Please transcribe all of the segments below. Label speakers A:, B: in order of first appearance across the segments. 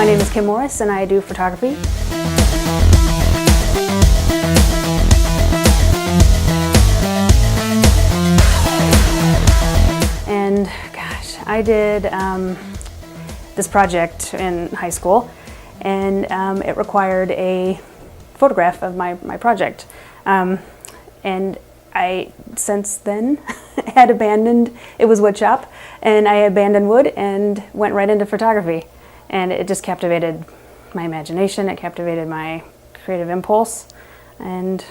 A: My name is Kim Morris and I do photography. And gosh, I did this project in high school, and it required a photograph of my project. And I, since then, had abandoned, it was wood shop, and I abandoned wood and went right into photography. And it just captivated my imagination, it captivated my creative impulse, and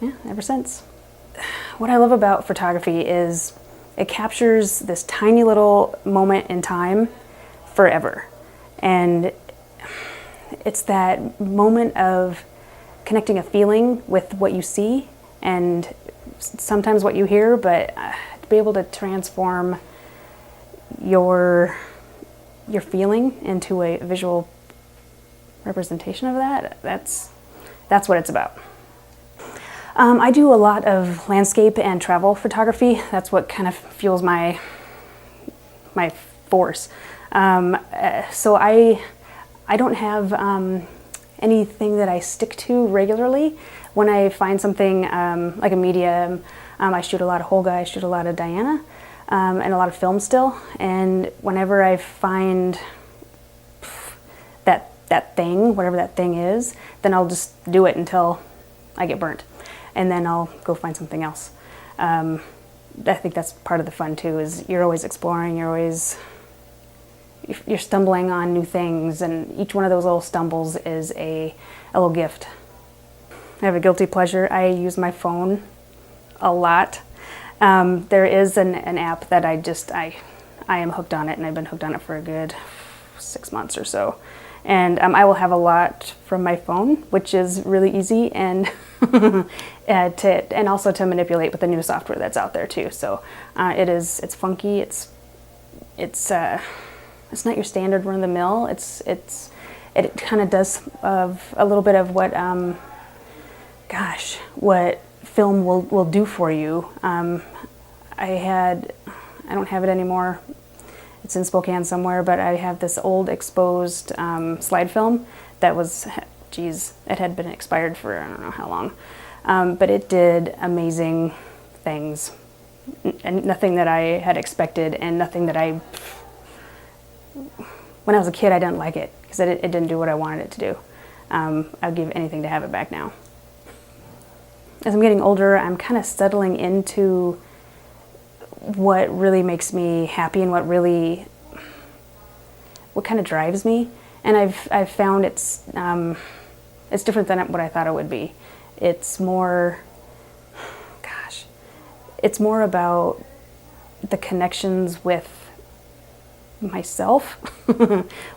A: yeah, ever since. What I love about photography is it captures this tiny little moment in time forever. And it's that moment of connecting a feeling with what you see and sometimes what you hear, but to be able to transform your feeling into a visual representation of that, that's what it's about. I do a lot of landscape and travel photography. That's what kind of fuels my force. So I don't have anything that I stick to regularly. When I find something like a medium, I shoot a lot of Holga, I shoot a lot of Diana, and a lot of film still. And whenever I find that thing, whatever that thing is, then I'll just do it until I get burnt. And then I'll go find something else. I think that's part of the fun too, is you're always exploring, you're stumbling on new things, and each one of those little stumbles is a little gift. I have a guilty pleasure. I use my phone a lot. There is an app that I am hooked on it, and I've been hooked on it for a good 6 months or so. And I will have a lot from my phone, which is really easy, and and also to manipulate with the new software that's out there too. So it's funky. It's not your standard run of the mill. It kind of does a little bit of what what film will do for you. I don't have it anymore. It's in Spokane somewhere, but I have this old exposed slide film that was, geez, it had been expired for I don't know how long. But it did amazing things, and nothing that I had expected, and nothing that when I was a kid, I didn't like it because it didn't do what I wanted it to do. I'd give anything to have it back now. As I'm getting older, I'm kind of settling into what really makes me happy and what kind of drives me. And I've found it's different than what I thought it would be. It's more, it's more about the connections with myself,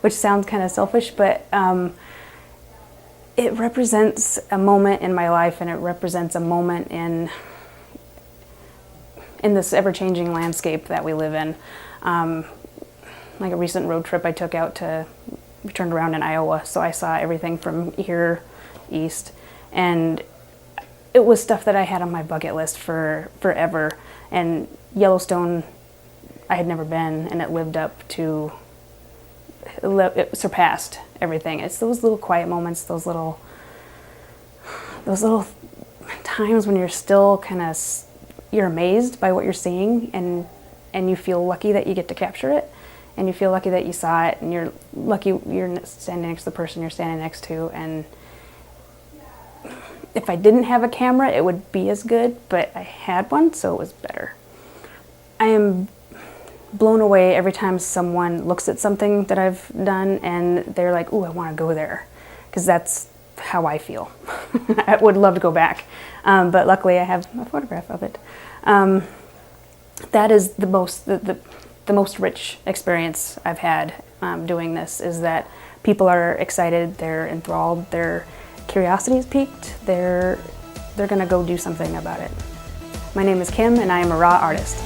A: which sounds kind of selfish, but it represents a moment in my life, and it represents a moment in this ever-changing landscape that we live in. Like a recent road trip I took out we turned around in Iowa, so I saw everything from here east, and it was stuff that I had on my bucket list for forever. And Yellowstone, I had never been, and it surpassed everything. It's those little quiet moments, those little times when you're still you're amazed by what you're seeing, and you feel lucky that you get to capture it, and you feel lucky that you saw it, and you're lucky you're standing next to the person you're standing next to. And if I didn't have a camera, it would be as good, but I had one, so it was better. I am blown away every time someone looks at something that I've done and they're like, ooh, I want to go there, because that's how I feel. I would love to go back, but luckily I have a photograph of it. That is the most rich experience I've had doing this, is that people are excited, they're enthralled, their curiosity is piqued, they're going to go do something about it. My name is Kim, and I am a raw artist.